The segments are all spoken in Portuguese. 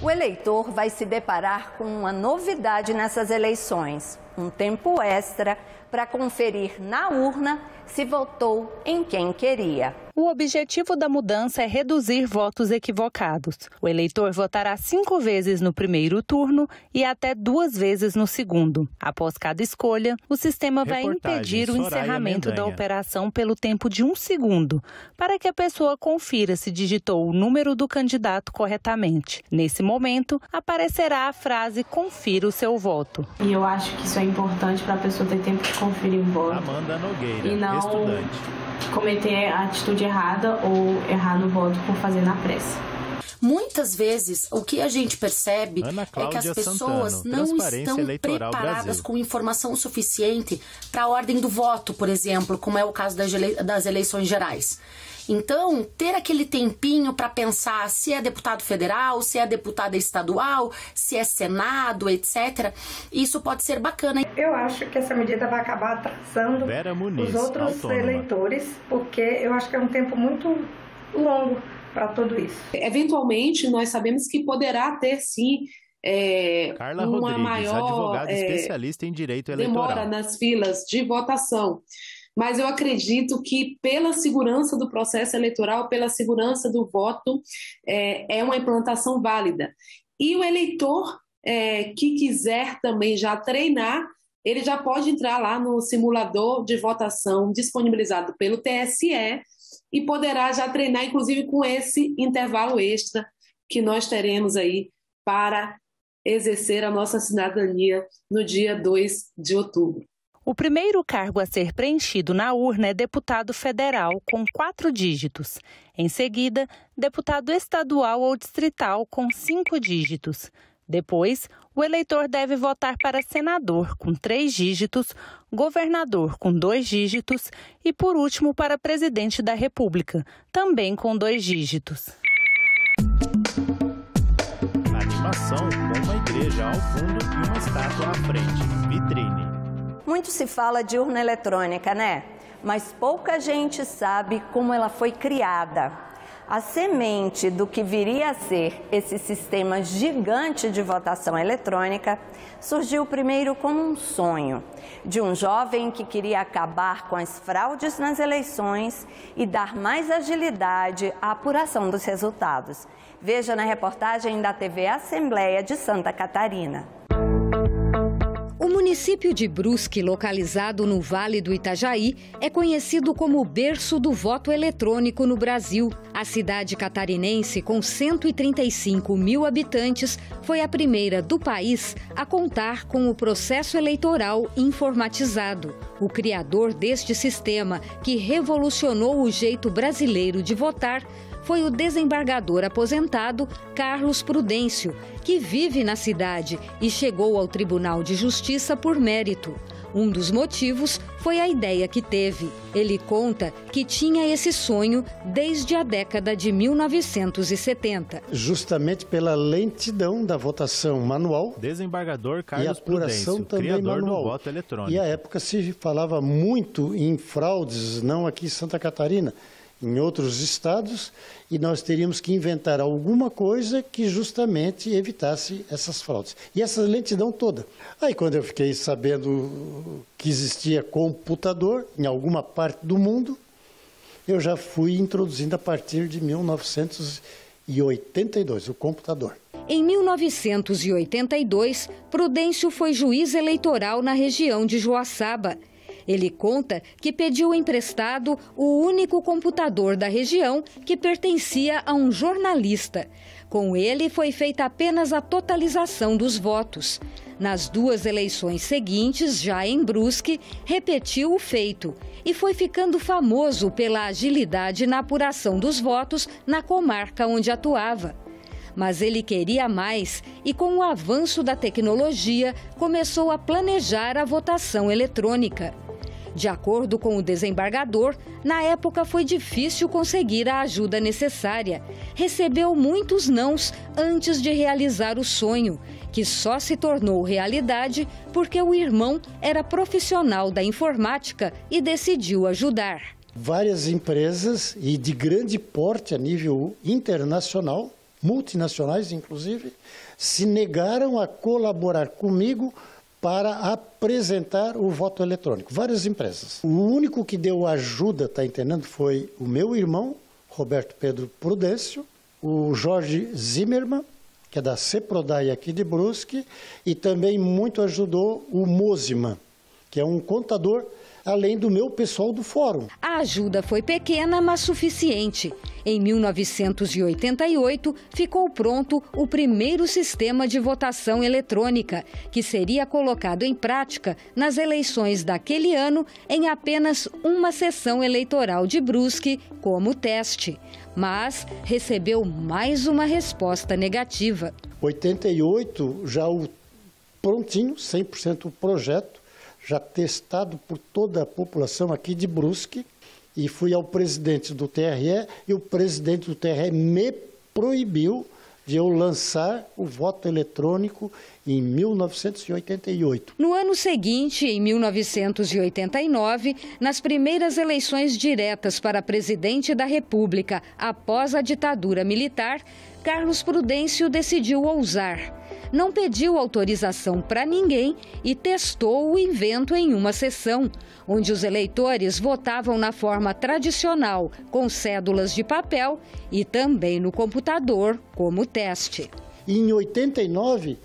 O eleitor vai se deparar com uma novidade nessas eleições: um tempo extra para conferir na urna se votou em quem queria. O objetivo da mudança é reduzir votos equivocados. O eleitor votará 5 vezes no primeiro turno e até 2 vezes no segundo. Após cada escolha, o sistema vai impedir o encerramento da operação pelo tempo de 1 segundo, para que a pessoa confira se digitou o número do candidato corretamente. Nesse momento, aparecerá a frase "confira o seu voto". E eu acho que isso é importante para a pessoa ter tempo de conferir o voto. Amanda Nogueira, e não estudante. Cometer a atitude errada ou errar no voto por fazer na pressa. Muitas vezes, o que a gente percebe é que as pessoas não estão preparadas com informação suficiente para a ordem do voto, por exemplo, como é o caso das eleições gerais. Então, ter aquele tempinho para pensar se é deputado federal, se é deputada estadual, se é Senado, etc., isso pode ser bacana. Eu acho que essa medida vai acabar atrasando os outros eleitores, porque eu acho que é um tempo muito longo para tudo isso. Eventualmente, nós sabemos que poderá ter, sim, Carla uma Rodrigues, maior advogada especialista em direito eleitoral. demora nas filas de votação. Mas eu acredito que, pela segurança do processo eleitoral, pela segurança do voto, é uma implantação válida. E o eleitor que quiser também já treinar, ele já pode entrar lá no simulador de votação disponibilizado pelo TSE e poderá já treinar, inclusive, com esse intervalo extra que nós teremos aí para exercer a nossa cidadania no dia 2 de outubro. O primeiro cargo a ser preenchido na urna é deputado federal, com 4 dígitos. Em seguida, deputado estadual ou distrital, com 5 dígitos. Depois, o eleitor deve votar para senador, com 3 dígitos, governador, com 2 dígitos e, por último, para presidente da República, também com 2 dígitos. A animação com uma igreja ao fundo e uma estátua à frente, vitrine. Muito se fala de urna eletrônica, né? Mas pouca gente sabe como ela foi criada. A semente do que viria a ser esse sistema gigante de votação eletrônica surgiu primeiro como um sonho de um jovem que queria acabar com as fraudes nas eleições e dar mais agilidade à apuração dos resultados. Veja na reportagem da TV Assembleia de Santa Catarina. O município de Brusque, localizado no Vale do Itajaí, é conhecido como o berço do voto eletrônico no Brasil. A cidade catarinense, com 135 mil habitantes, foi a primeira do país a contar com o processo eleitoral informatizado. O criador deste sistema, que revolucionou o jeito brasileiro de votar, foi o desembargador aposentado Carlos Prudêncio, que vive na cidade e chegou ao Tribunal de Justiça por mérito. Um dos motivos foi a ideia que teve. Ele conta que tinha esse sonho desde a década de 1970. Justamente pela lentidão da votação manual. Desembargador e Carlos apuração Prudêncio, também criador manual. do voto eletrônico. E à época se falava muito em fraudes, não aqui em Santa Catarina, em outros estados, e nós teríamos que inventar alguma coisa que justamente evitasse essas fraudes. E essa lentidão toda. Aí quando eu fiquei sabendo que existia computador em alguma parte do mundo, eu já fui introduzindo a partir de 1982 o computador. Em 1982, Prudêncio foi juiz eleitoral na região de Joaçaba. Ele conta que pediu emprestado o único computador da região que pertencia a um jornalista. Com ele foi feita apenas a totalização dos votos. Nas 2 eleições seguintes, já em Brusque, repetiu o feito e foi ficando famoso pela agilidade na apuração dos votos na comarca onde atuava. Mas ele queria mais e, com o avanço da tecnologia, começou a planejar a votação eletrônica. De acordo com o desembargador, na época foi difícil conseguir a ajuda necessária. Recebeu muitos nãos antes de realizar o sonho, que só se tornou realidade porque o irmão era profissional da informática e decidiu ajudar. Várias empresas, e de grande porte a nível internacional, multinacionais inclusive, se negaram a colaborar comigo para apresentar o voto eletrônico. Várias empresas. O único que deu ajuda, está entendendo, foi o meu irmão, Roberto Pedro Prudêncio, o Jorge Zimmermann, que é da Ceprodai aqui de Brusque, e também muito ajudou o Mosiman, que é um contador, além do meu pessoal do fórum. A ajuda foi pequena, mas suficiente. Em 1988, ficou pronto o primeiro sistema de votação eletrônica, que seria colocado em prática nas eleições daquele ano em apenas uma sessão eleitoral de Brusque como teste. Mas recebeu mais uma resposta negativa. 88, já o prontinho, 100% o projeto, já testado por toda a população aqui de Brusque, e fui ao presidente do TRE, e o presidente do TRE me proibiu de eu lançar o voto eletrônico em 1988. No ano seguinte, em 1989, nas primeiras eleições diretas para presidente da República após a ditadura militar, Carlos Prudêncio decidiu ousar. Não pediu autorização para ninguém e testou o invento em uma sessão, onde os eleitores votavam na forma tradicional, com cédulas de papel, e também no computador, como teste. Em 89,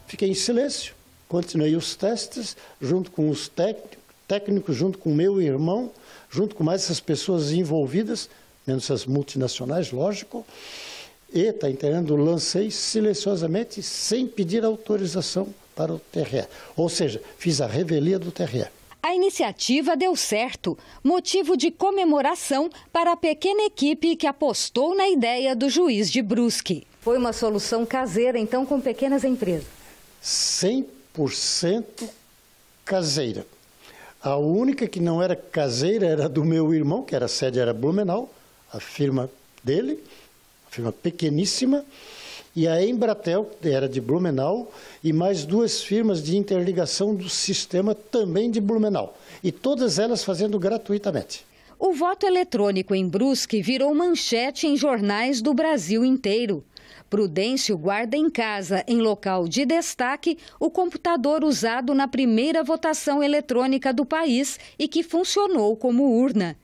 fiquei em silêncio, continuei os testes, junto com os técnicos, junto com meu irmão, junto com mais essas pessoas envolvidas, menos as multinacionais, lógico. E, está entendendo, lancei silenciosamente, sem pedir autorização para o TRE. Ou seja, fiz a revelia do TRE. A iniciativa deu certo, motivo de comemoração para a pequena equipe que apostou na ideia do juiz de Brusque. Foi uma solução caseira, então, com pequenas empresas? 100% caseira. A única que não era caseira era do meu irmão, que a sede era Blumenau, a firma dele, firma pequeníssima, e a Embratel, que era de Blumenau, e mais duas firmas de interligação do sistema também de Blumenau. E todas elas fazendo gratuitamente. O voto eletrônico em Brusque virou manchete em jornais do Brasil inteiro. Prudêncio guarda em casa, em local de destaque, o computador usado na primeira votação eletrônica do país e que funcionou como urna.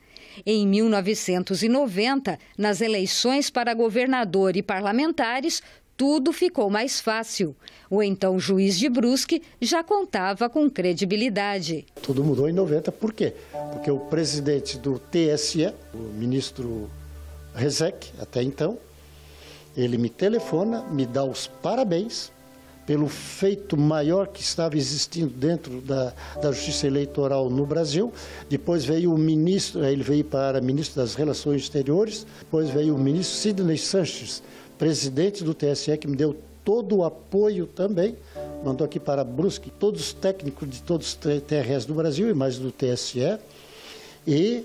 Em 1990, nas eleições para governador e parlamentares, tudo ficou mais fácil. O então juiz de Brusque já contava com credibilidade. Tudo mudou em 90, por quê? Porque o presidente do TSE, o ministro Rezec, até então, ele me telefona, me dá os parabéns pelo feito maior que estava existindo dentro da Justiça Eleitoral no Brasil. Depois veio o ministro, ele veio para ministro das Relações Exteriores, depois veio o ministro Sidney Sanches, presidente do TSE, que me deu todo o apoio também, mandou aqui para Brusque todos os técnicos de todos os TREs do Brasil e mais do TSE, e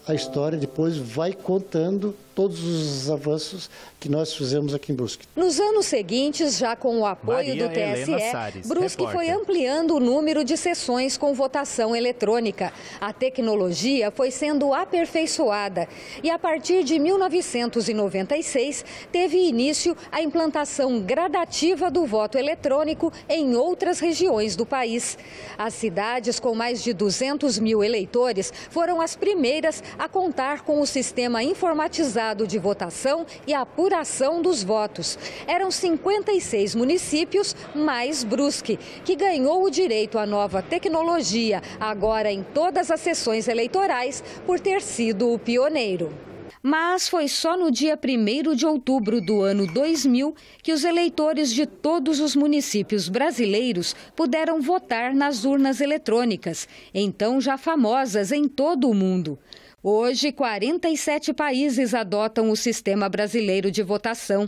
a história depois vai contando todos os avanços que nós fizemos aqui em Brusque. Nos anos seguintes, já com o apoio do TSE, Brusque foi ampliando o número de sessões com votação eletrônica. A tecnologia foi sendo aperfeiçoada e, a partir de 1996, teve início a implantação gradativa do voto eletrônico em outras regiões do país. As cidades com mais de 200 mil eleitores foram as primeiras a contar com o sistema informatizado de votação e apuração dos votos. Eram 56 municípios mais Brusque, que ganhou o direito à nova tecnologia, agora em todas as sessões eleitorais, por ter sido o pioneiro. Mas foi só no dia 1º de outubro do ano 2000 que os eleitores de todos os municípios brasileiros puderam votar nas urnas eletrônicas, então já famosas em todo o mundo. Hoje, 47 países adotam o sistema brasileiro de votação.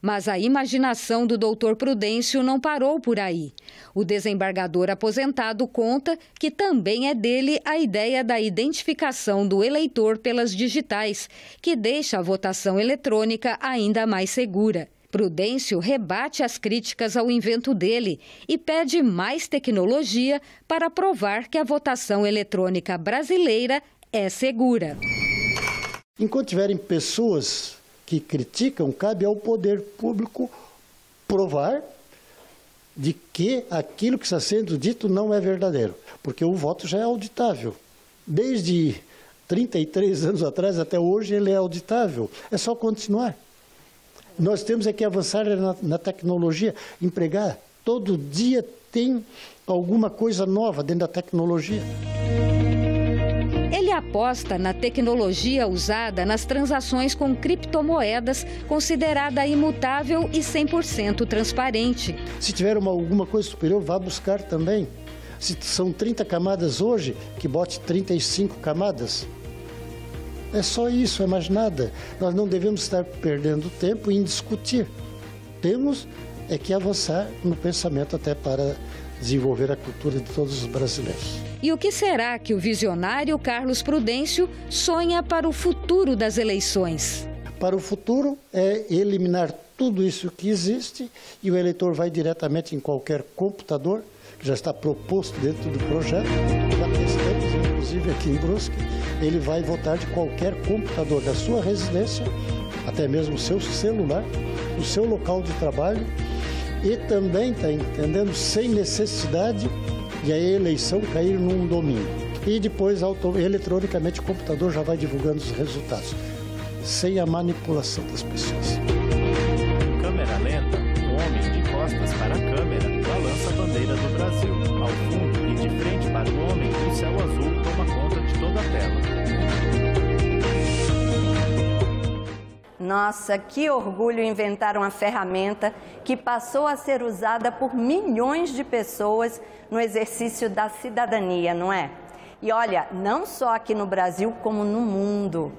Mas a imaginação do doutor Prudêncio não parou por aí. O desembargador aposentado conta que também é dele a ideia da identificação do eleitor pelas digitais, que deixa a votação eletrônica ainda mais segura. Prudêncio rebate as críticas ao invento dele e pede mais tecnologia para provar que a votação eletrônica brasileira é segura. Enquanto tiverem pessoas que criticam, cabe ao poder público provar de que aquilo que está sendo dito não é verdadeiro, porque o voto já é auditável. Desde 33 anos atrás até hoje ele é auditável, é só continuar. Nós temos é que avançar na tecnologia, empregar. Todo dia tem alguma coisa nova dentro da tecnologia. Ele aposta na tecnologia usada nas transações com criptomoedas, considerada imutável e 100% transparente. Se tiver alguma coisa superior, vá buscar também. Se são 30 camadas hoje, que bote 35 camadas. É só isso, é mais nada. Nós não devemos estar perdendo tempo em discutir. Temos é que avançar no pensamento até para desenvolver a cultura de todos os brasileiros. E o que será que o visionário Carlos Prudêncio sonha para o futuro das eleições? Para o futuro é eliminar tudo isso que existe e o eleitor vai diretamente em qualquer computador, que já está proposto dentro do projeto, já testamos, inclusive aqui em Brusque, ele vai votar de qualquer computador da sua residência, até mesmo o seu celular, o seu local de trabalho, e também, está entendendo, sem necessidade de a eleição cair num domingo. E depois, eletronicamente, o computador já vai divulgando os resultados, sem a manipulação das pessoas. Câmera lenta, o homem de costas para a câmera balança a bandeira do Brasil. Ao fundo e de frente para o homem, o céu azul toma conta de toda a tela. Nossa, que orgulho inventar uma ferramenta que passou a ser usada por milhões de pessoas no exercício da cidadania, não é? E olha, não só aqui no Brasil, como no mundo.